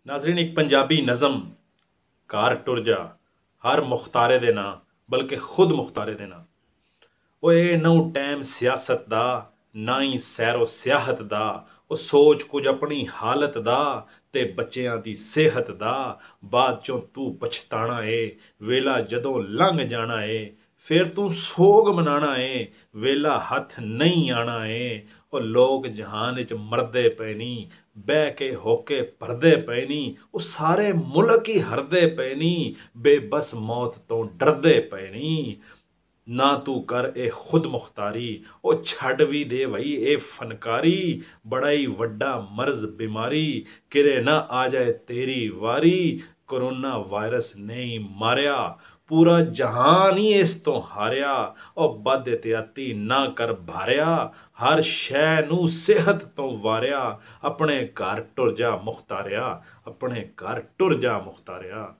ਨਾਜ਼ਰੀਨ, ਇੱਕ ਪੰਜਾਬੀ ਨਜ਼ਮ ਘਰ ਟੁਰ ਜਾ ਹਰ ਮੁਖਤਾਰੇ ਦੇ ਨਾਂ, ਬਲਕਿ ਖੁਦ ਮੁਖਤਾਰੇ ਦੇ ਨਾਂ। ਉਹ ਇਹ ਨਾ ਟਾਈਮ ਸਿਆਸਤ ਦਾ, ਨਾ ਹੀ ਸੈਰੋ ਸਿਆਹਤ ਦਾ। ਉਹ ਸੋਚ ਕੁਝ ਆਪਣੀ ਹਾਲਤ ਦਾ ਤੇ ਬੱਚਿਆਂ ਦੀ ਸਿਹਤ ਦਾ। ਬਾਅਦ ਚੋਂ ਤੂੰ ਪਛਤਾਣਾ ਏ, ਵੇਲਾ ਜਦੋਂ ਲੰਘ ਜਾਣਾ ਏ। ਫਿਰ ਤੂੰ ਸੋਗ ਮਨਾਣਾ ਏ, ਵੇਲਾ ਹੱਥ ਨਹੀਂ ਆਣਾ ਏ। ਉਹ ਲੋਕ ਜਹਾਨ ਵਿੱਚ ਮਰਦੇ ਪਏ ਨੀ, ਬਹਿ ਕੇ ਹੋਕੇ ਭਰਦੇ ਪਏ ਨੀ। ਉਹ ਸਾਰੇ ਮੁਲਕ ਹੀ ਹਰਦੇ ਪਏ ਨੀ, ਬੇਬਸ ਮੌਤ ਤੋਂ ਡਰਦੇ ਪਏ ਨੀ। ਨਾ ਤੂੰ ਕਰ ਇਹ ਖੁਦ ਮੁਖਤਾਰੀ, ਉਹ ਛੱਡ ਵੀ ਦੇ ਬਈ ਇਹ ਫਨਕਾਰੀ। ਬੜਾ ਹੀ ਵੱਡਾ ਮਰਜ਼ ਬਿਮਾਰੀ, ਕਿਰੇ ਨਾ ਆ ਜਾਏ ਤੇਰੀ ਵਾਰੀ। ਕਰੋਨਾ ਵਾਇਰਸ ਨੇ ਮਾਰਿਆ, ਪੂਰਾ ਜਹਾਨ ਹੀ ਇਸ ਤੋਂ ਹਾਰਿਆ। ਉਹ ਬਦ ਇhtiyati ਨਾ ਕਰ ਭਾਰਿਆ, ਹਰ ਸ਼ੈ ਨੂੰ ਸਿਹਤ ਤੋਂ ਵਾਰਿਆ। ਆਪਣੇ ਘਰ ਟੁਰ ਜਾ ਮੁਖਤਾਰਿਆ, ਆਪਣੇ ਘਰ ਟੁਰ ਜਾ ਮੁਖਤਾਰਿਆ।